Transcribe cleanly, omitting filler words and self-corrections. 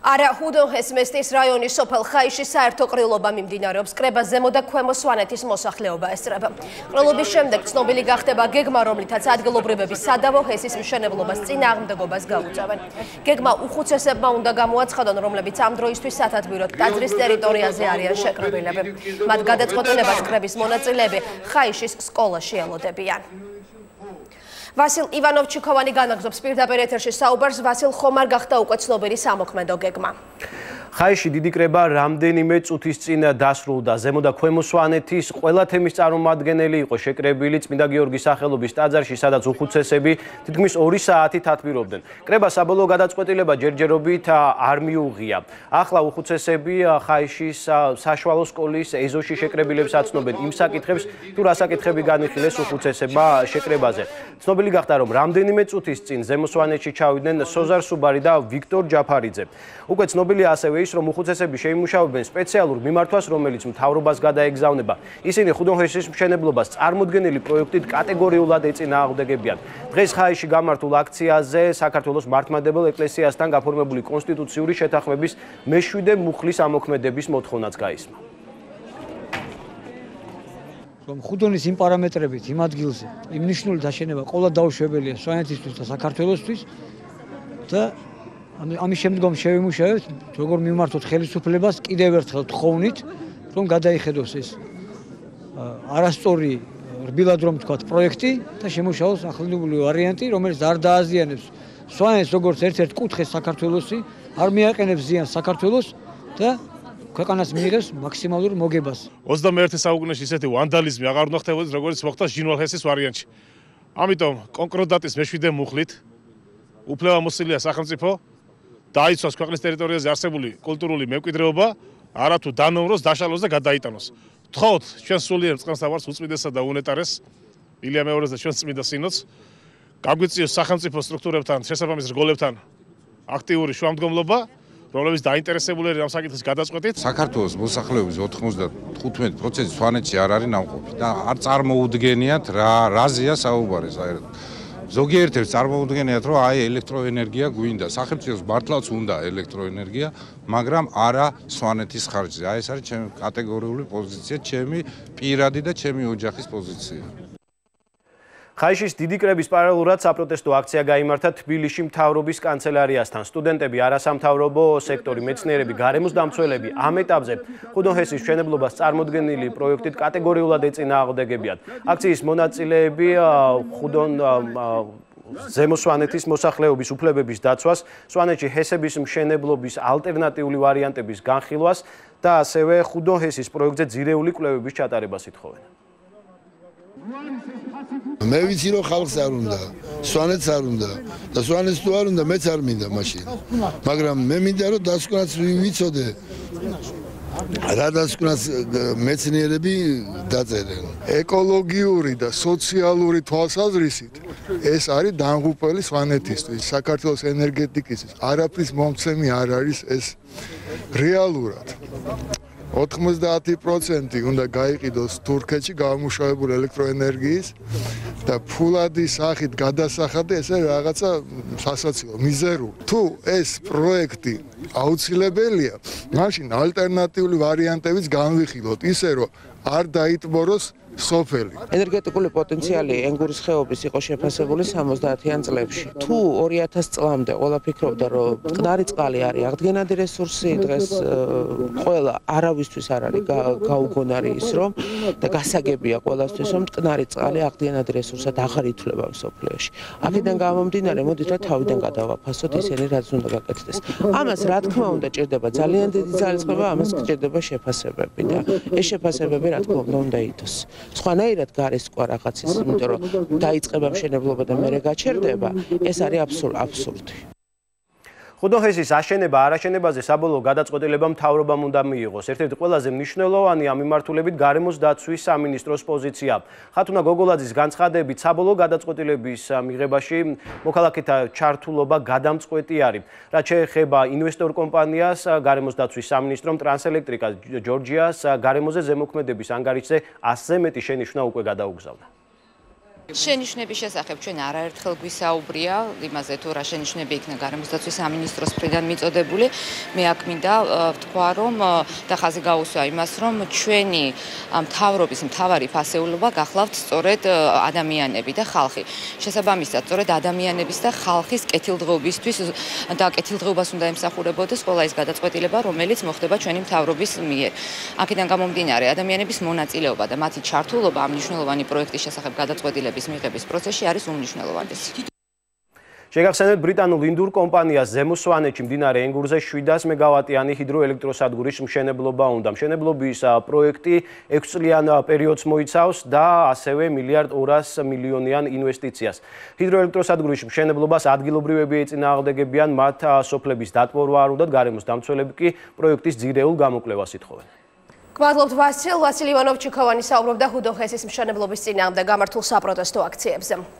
არა ჰუდონჰეს მესტის რაიონის სოფელ ხაიშის საერთო ყრილობა მიმდინარეობს. კრება ზემო და ქვემო სვანეთის მოსახლეობა ესწრება. ყრილობის შემდეგ ცნობილი გახდება გეგმა, რომლითაც ადგილობრივები სადავო ჰესის მშენებლობას წინააღმდეგობას გაუწევენ. გეგმა უხუცესებმა უნდა გამოაცხადონ, რომლებიც ამ დროისთვის სათათბიროდ ტაძრის ტერიტორიაზე არიან შეკრებილები. მათ გადაწყვეტილებას კრების მონაწილეები ხაიშის სკოლაში ელოდებიან. ვასილ ივანოვ-ჩიქოვანი განაგზობს პირდაპირ ეთერში საუბარს. ვასილ, ხომ არ გახდა უკვე ცნობილი სამოქმედო გეგმა? ხაიში დიდი კრება რამდენიმე წუთის წინ დასრულდა. ზემო და ქვემო სვანეთის ყველა თემის წარმომადგენელი იყო შეკრებილი წმინდა გიორგის სახელობის ტაძარში, სადაც უხუცესები თითქმის 2 საათი თათბირობდნენ. კრება საბოლოო გადაწყვეტილება ჯერჯერობით არ მიუღია. ახლა უხუცესები ხაიშის საშუალო სკოლის ეზოში შეკრებილებს აცნობენ იმ საკითხებს, თუ რა საკითხები განიხილეს უხუცესებმა შეკრებაზე. ცნობილი გახდა, რომ რამდენიმე წუთის წინ ზემო სვანეთში ჩავიდნენ სოზარ სუბარი და ვიქტორ ჯაფარიძე. უკვე ცნობილია ასევე ის, რომ უხუცესები შეიმუშავებენ სპეციალურ მიმართვას, რომელიც მთავრობას გადაეგზავნება. ისინი ხუდონჰესის მშენებლობას წარმოდგენილი პროექტით კატეგორიულად ეწინააღმდეგებიან. დღეს ხაიში გამართულ აქციაზე საქართველოს მართლმადებელ ეკლესიასთან გაფორმებული კონსტიტუციური შეთანხმების მე-7 მუხლის ამოქმედების მოთხოვნაც გაისმა. რომ ხუდონის იმ პარამეტრებით იმ ადგილზე იმ ნიშნული დაშენება ყოლა დაუშვებელია სვანეთისთვის და საქართველოსთვის და ამის შემდგომ შევიმუშავებთ როგორ მიმართოთ ხელისუფლებას კიდევ ერთხელ თხოვნით რომ გადაიხედოს ეს არასწორი რბილად რომ თქვათ პროექტი და შემუშავოს ახალგაზრდული ვარიანტი რომელიც არ დააზიანებს სვანეთს როგორც ერთ-ერთ კუთხეს საქართველოსი არ მიაყენებს ზიანს საქართველოს და ქვეყანას მიიღებს მაქსიმალურ მოგებას. 21 საუკუნეში ისეთი ვანდალიზმი აღარ უნდა ხდებოდეს, როგორც მოხდა ჟინვალჰესის ვარიანტში. ამიტომ კონკრეტატის მე-7 მუხლით უფლებამოსილია სახელმწიფო დაიცვას ქვეყნის ტერიტორიაზე არსებული კულტურული მემკვიდრეობა, არათუ დანომროს, დაშალოს და გადაიტანოს. თხოვთ ჩვენ სულიერ წყნსავარს უწმიდესა და უნეტარეს, ილია მეორეს და ჩვენს წმინდა სინოდს, გაგვიწიოს სახელმწიფო სტრუქტურებთან, შესაბამის რგოლებთან აქტიური შუამდგომლობა, რომლებიც დაინტერესებულები ამ საკითხის გადაწყვეტით. საქართველოს მოსახლეობის 95% სვანეთში არ არის ნამყოფი და არ წარმოუდგენიათ რაზეა საუბარი საერთოდ. ზოგიერთებს წარმოუდგენიათ, რომ აი ელექტროენერგია გვინდა. სახელმწიფოს მართლაც უნდა ელექტროენერგია, მაგრამ არა სვანეთის ხარჯზე. აი ეს არის ჩემი კატეგორიული პოზიცია, ჩემი პირადი და ჩემი ოჯახის პოზიცია. ხაიშის დიდი კრების პარალელურად საპროტესტო აქცია გაიმართა თბილისში მთავრობის კანცელარიასთან. სტუდენტები, არასამთავრობო სექტორი, მეცნიერები, გარემოს დამცველები ამ ეტაპზე ხუდონჰესის მშენებლობას წარმოდგენილი პროექტით კატეგორიულად ეწინააღმდეგებიან. აქციის მონაწილეები ზემო სვანეთის მოსახლეობის უფლებების დაცვას, სვანეთში ჰესების მშენებლობის ალტერნატიული ვარიანტების განხილვას და ასევე ხუდონჰესის პროექტზე ძირეული კვლევების ჩატარებას ითხოვენ. მე ვიცი რომ ხალხს არ უნდა, სვანეთს არ უნდა და სვანეთს თუ არ უნდა, მეც არ მინდა მაშინ. მაგრამ მე მინდა რომ დასკვნაც ვიცოდე. რა დასკვნას მეცნიერები დაწერენ. ეკოლოგიური და სოციალური თვალსაზრისით ეს არის დაღუპველი სვანეთისთვის, საქართველოს ენერგეტიკისთვის. არაფრის მომცემი არ არის ეს რეალურად. 90% უნდა გაიყიდოს თურქეთში გამომუშავებული ელექტროენერგიის და ფულადი სახით გადასახადი ესე რაღაცა სასაცილო მიზერული. თუ ეს პროექტი აუცილებელია, მაშინ ალტერნატიული ვარიანტებიც განვიხილოთ ისე რომ არ დაიტბოროს სოფელი. ენერგეტიკული პოტენციალი ენგურის ხეობის იყო შეფასებული 70-იან წლებში. თუ 2000 წლამდე ყველა ფიქრობდა, რომ მტკნარი წყალი არის აღდგენადი რესურსი, დღეს ყველა არავისთვის არ არის გაუგონარი ის, რომ და გასაგებია ყველასთვის, რომ მტკნარი წყალი აღდგენადი რესურსად აღარ ითვლება მსოფლიოში. აქედან გამომდინარე, მოდით რა თავიდან გადავაფასოთ ისინი, რაც უნდა გაკეთდეს. ამას რა თქმა უნდა ჭირდება ძალიან დიდი ძალისხმევა, ამას ჭირდება შეფასებები და ეს შეფასებები რა თქმა უნდა ითოს. სხვანაირად გარესკვა რაღაცის, იმიტომ რომ დაიწყება მშენებლობა და მერე გაჩერდება, ეს არის აბსურდი. ხუდონჰესის აშენება არაშენებაზე საბოლოო გადაწყვეტილება მთავრობამ უნდა მიიღოს. ერთ-ერთი ყველაზე მნიშვნელოვანი ამ მიმართულებით გარემოს დაცვის სამინისტროს პოზიცია. ხათუნა გოგოლაძის განცხადებით, საბოლოო გადაწყვეტილების მიღებაში მოქალაქეთა ჩართულობა გადამწყვეტი არის. რაც შეეხება ინვესტორ კომპანიას, გარემოს დაცვის სამინისტრომ ტრანსელექტრიკა ჯორჯიას გარემოზე ზემოქმედების ანგარიშზე 100-ზე მეტი შენიშვნა უკვე გადაუგზავნა. შენიშვნების შესახებ ჩვენ არაერთხელ გვისაუბრია იმაზე თუ რა შენიშვნები იქნა გარემოსდაცვის სამინისტროს მხრიდან მიწოდებული. მე აქ მინდა ვთქვა, რომ და ხაზი გაუსვა იმას, რომ ჩვენი მთავრობის მთავარი ფასეულობა გახლავთ სწორედ ადამიანები და ხალხი. შესაბამისად, სწორედ ადამიანების და ხალხის კეთილდღეობისთვის და კეთილდღეობას უნდა ემსახურებოდეს ყველა ის გადაწყვეტილება, რომელიც მოხდება ჩვენი მთავრობის მიერ. აქედან გამომდინარე, ადამიანების მონაწილეობა და მათი ჩართულობა ამ მნიშვნელოვანი პროექტის შესახებ გადაწყვეტილების მიღების პროცესში არის უმნიშვნელოვანესი. შეგახსენებთ, ბრიტანულ ინდურ კომპანიას ზემო სვანეთში მდინარე ენგურზე 700 მეგავატიანი ჰიდროელექტროსადგურის მშენებლობა უნდა. მშენებლობის პროექტი 6 წლიან პერიოდს მოიცავს და ასევე 1,2 მილიარდიან ინვესტიციას. ჰიდროელექტროსადგურის მშენებლობას ადგილობრივები ეწინააღმდეგებიან, მათ სოფლების დატბორვა არ უნდათ, გარემოს დამცველები კი პროექტის ძირეულ გამოკვლევას ითხოვენ. გმადლობთ ვასილ ივანოვჩიკოვანი საუბრობდა ჰუდოხესის მშენებლობის წინააღმდეგ გამართულ საპროტესტო აქციებზე.